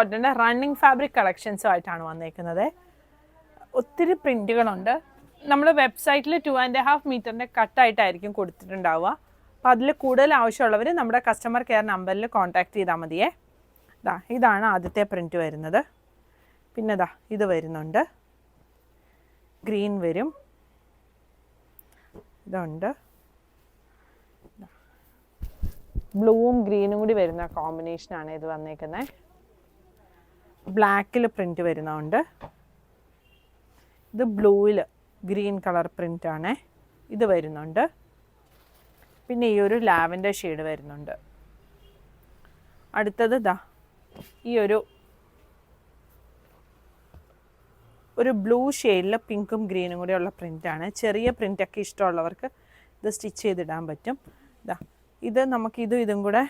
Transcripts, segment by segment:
കോട്ടൻ്റെ running fabric കളക്ഷൻസുമായിട്ടാണ് വന്നേക്കുന്നത്. ഒത്തിരി പ്രിൻറ്റുകളുണ്ട്. നമ്മൾ വെബ്സൈറ്റിൽ 2.5 മീറ്ററിൻ്റെ കട്ടായിട്ടായിരിക്കും കൊടുത്തിട്ടുണ്ടാവുക. അപ്പോൾ അതിൽ കൂടുതൽ ആവശ്യമുള്ളവർ നമ്മുടെ കസ്റ്റമർ കെയർ നമ്പറിൽ കോൺടാക്റ്റ് ചെയ്താൽ മതിയേ. ഇതാണ് ആദ്യത്തെ പ്രിൻറ്റ് വരുന്നത്. പിന്നെ ഇത് വരുന്നുണ്ട്, ഗ്രീൻ വരും, ഇതുണ്ട്, ബ്ലൂവും ഗ്രീനും കൂടി വരുന്ന കോമ്പിനേഷനാണ് ഇത് വന്നേക്കുന്നത്. ബ്ലാക്കിൽ പ്രിൻറ്റ് വരുന്നുണ്ട്, ഇത് ബ്ലൂവിൽ ഗ്രീൻ കളർ പ്രിൻ്റാണ്, ഇത് വരുന്നുണ്ട്. പിന്നെ ഈ ഒരു ലാവൻഡർ ഷെയ്ഡ് വരുന്നുണ്ട്. അടുത്തത് ഈ ഒരു ബ്ലൂ ഷെയ്ഡിൽ പിങ്കും ഗ്രീനും കൂടി ഉള്ള പ്രിൻ്റാണ്. ചെറിയ പ്രിൻ്റൊക്കെ ഇഷ്ടമുള്ളവർക്ക് ഇത് സ്റ്റിച്ച് ചെയ്തിടാൻ പറ്റും. ഇത് നമുക്ക് ഇതും കൂടെ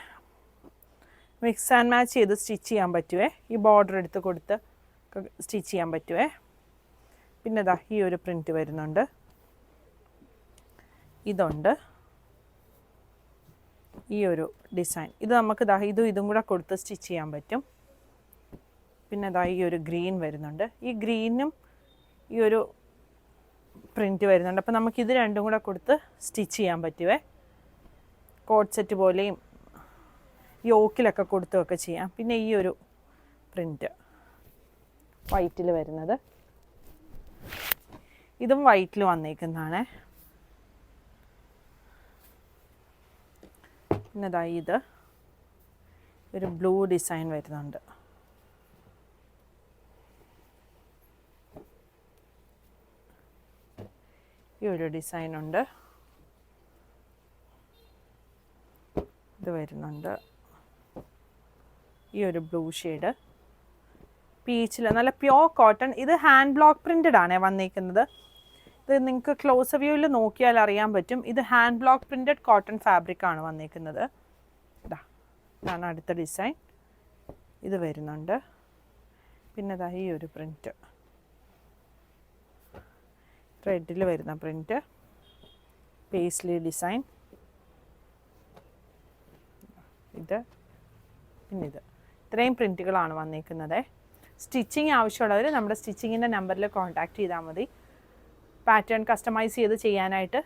മിക്സ് ആൻഡ് മാച്ച് ചെയ്ത് സ്റ്റിച്ച് ചെയ്യാൻ പറ്റുമേ. ഈ ബോർഡർ എടുത്ത് കൊടുത്ത് സ്റ്റിച്ച് ചെയ്യാൻ പറ്റുമേ. പിന്നെ ഈ ഒരു പ്രിൻ്റ് വരുന്നുണ്ട്, ഇതുണ്ട്, ഈ ഒരു ഡിസൈൻ. ഇത് നമുക്ക് ഇതും കൂടെ കൊടുത്ത് സ്റ്റിച്ച് ചെയ്യാൻ പറ്റും. പിന്നെ ഈ ഒരു ഗ്രീൻ വരുന്നുണ്ട്, ഈ ഗ്രീനും ഈ ഒരു പ്രിൻ്റ് വരുന്നുണ്ട്. അപ്പോൾ നമുക്കിത് രണ്ടും കൂടെ കൊടുത്ത് സ്റ്റിച്ച് ചെയ്യാൻ പറ്റുമേ. കോട്ട് സെറ്റ് പോലെയും യോക്കിലൊക്കെ കൊടുത്തുമൊക്കെ ചെയ്യാം. പിന്നെ ഈ ഒരു പ്രിൻ്റ് വൈറ്റിൽ വരുന്നത്, ഇതും വൈറ്റിൽ വന്നേക്കുന്നതാണ്. പിന്നെ ഇത് ഒരു ബ്ലൂ ഡിസൈൻ വരുന്നുണ്ട്. ഈ ഒരു ഡിസൈനുണ്ട്, ഇത് വരുന്നുണ്ട്. ഈ ഒരു ബ്ലൂ ഷെയ്ഡ് പീച്ചിൽ നല്ല പ്യോർ കോട്ടൺ. ഇത് ഹാൻഡ് ബ്ലോക്ക് പ്രിൻറ്റഡ് ആണ് വന്നിരിക്കുന്നത്. ഇത് നിങ്ങൾക്ക് ക്ലോസ് വ്യൂവിൽ നോക്കിയാൽ അറിയാൻ പറ്റും. ഇത് hand block printed cotton fabric ആണ് വന്നിരിക്കുന്നത്. ഇതാണ് അടുത്ത ഡിസൈൻ, ഇത് വരുന്നുണ്ട്. പിന്നെ ഈ ഒരു പ്രിൻറ്റ് റെഡിൽ വരുന്ന പ്രിൻറ്റ്, പേസ്ലി ഡിസൈൻ, ഇത് പിന്നെ ഇത്രയും പ്രിൻറ്റുകളാണ് വന്നിരിക്കുന്നത്. സ്റ്റിച്ചിങ് ആവശ്യമുള്ളവർ നമ്മുടെ സ്റ്റിച്ചിങ്ങിൻ്റെ നമ്പറിൽ കോൺടാക്റ്റ് ചെയ്താൽ മതി. പാറ്റേൺ കസ്റ്റമൈസ് ചെയ്ത് ചെയ്യാനായിട്ട്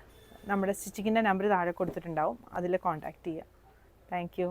നമ്മുടെ സ്റ്റിച്ചിങ്ങിൻ്റെ നമ്പർ താഴെ കൊടുത്തിട്ടുണ്ടാവും, അതിൽ കോൺടാക്റ്റ് ചെയ്യുക. Thank you.